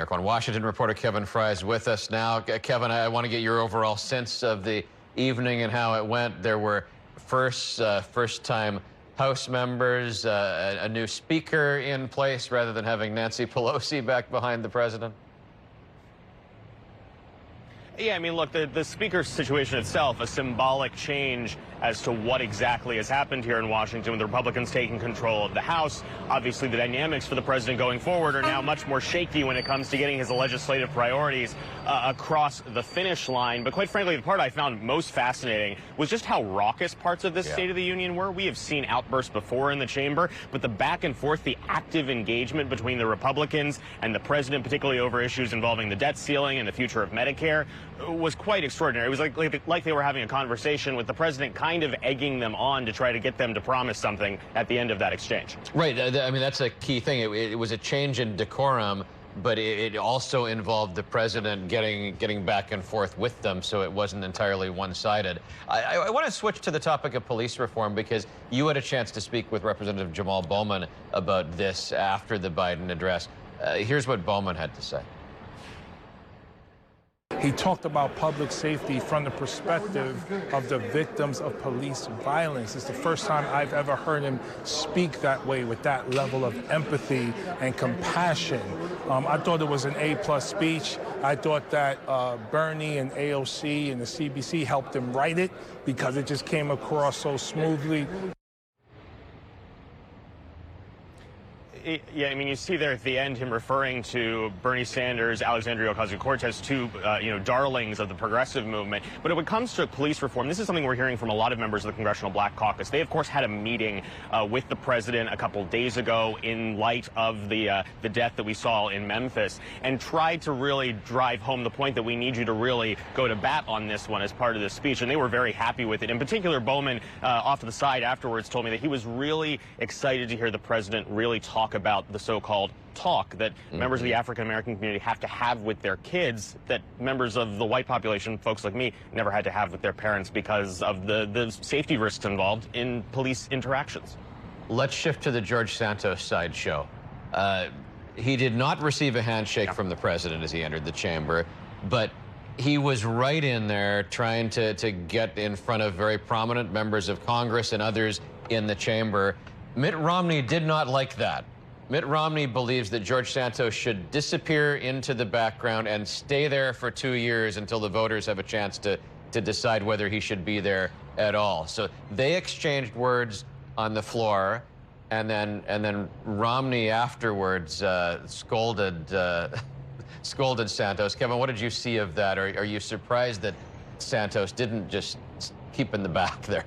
NY1 Washington reporter Kevin Frey is with us now. Kevin, I want to get your overall sense of the evening and how it went. There were first-time House members, a new speaker in place rather than having Nancy Pelosi back behind the president. Yeah, I mean, look, the speaker's situation itself, a symbolic change as to what exactly has happened here in Washington with the Republicans taking control of the House. Obviously, the dynamics for the president going forward are now much more shaky when it comes to getting his legislative priorities across the finish line. But quite frankly, the part I found most fascinating was just how raucous parts of this State of the Union were. We have seen outbursts before in the chamber, but the back and forth, the active engagement between the Republicans and the president, particularly over issues involving the debt ceiling and the future of Medicare, was quite extraordinary. It was like they were having a conversation with the president kind of egging them on to try to get them to promise something at the end of that exchange. Right. I mean, that's a key thing. It was a change in decorum, but it also involved the president getting back and forth with them, so it wasn't entirely one-sided. I want to switch to the topic of police reform because you had a chance to speak with Representative Jamal Bowman about this after the Biden address. Here's what Bowman had to say. He talked about public safety from the perspective of the victims of police violence. It's the first time I've ever heard him speak that way with that level of empathy and compassion. I thought it was an A+ speech. I thought that Bernie and AOC and the CBC helped him write it because it just came across so smoothly. Yeah, I mean, you see there at the end him referring to Bernie Sanders, Alexandria Ocasio-Cortez, two, darlings of the progressive movement. But when it comes to police reform, this is something we're hearing from a lot of members of the Congressional Black Caucus. They, of course, had a meeting with the president a couple days ago in light of the death that we saw in Memphis and tried to really drive home the point that we need you to really go to bat on this one as part of this speech. And they were very happy with it. In particular, Bowman, off to the side afterwards, told me that he was really excited to hear the president really talk about the so-called talk that members of the African-American community have to have with their kids that members of the white population, folks like me, never had to have with their parents because of the safety risks involved in police interactions. Let's shift to the George Santos sideshow. He did not receive a handshake from the president as he entered the chamber, but he was right in there trying to get in front of very prominent members of Congress and others in the chamber. Mitt Romney did not like that. Mitt Romney believes that George Santos should disappear into the background and stay there for 2 years until the voters have a chance to decide whether he should be there at all. So they exchanged words on the floor, and then Romney afterwards scolded Santos. Kevin, what did you see of that? Are you surprised that Santos didn't just keep in the back there?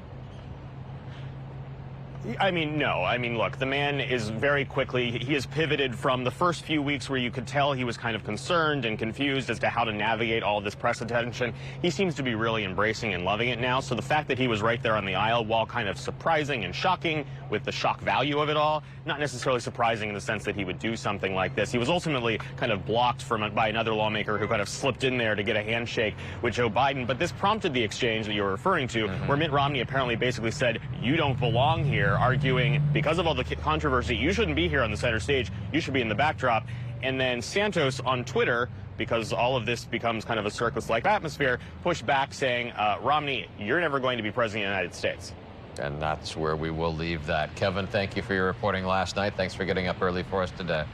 I mean, no. I mean, look, the man is very quickly, he has pivoted from the first few weeks where you could tell he was kind of concerned and confused as to how to navigate all of this press attention. He seems to be really embracing and loving it now. So the fact that he was right there on the aisle, while kind of surprising and shocking with the shock value of it all, not necessarily surprising in the sense that he would do something like this. He was ultimately kind of blocked by another lawmaker who kind of slipped in there to get a handshake with Joe Biden. But this prompted the exchange that you were referring to, where Mitt Romney apparently basically said, "You don't belong here," arguing because of all the controversy, you shouldn't be here on the center stage, you should be in the backdrop. And then Santos on Twitter, because all of this becomes kind of a circus-like atmosphere, pushed back saying, Romney, you're never going to be president of the United States. And that's where we will leave that. Kevin, thank you for your reporting last night. Thanks for getting up early for us today.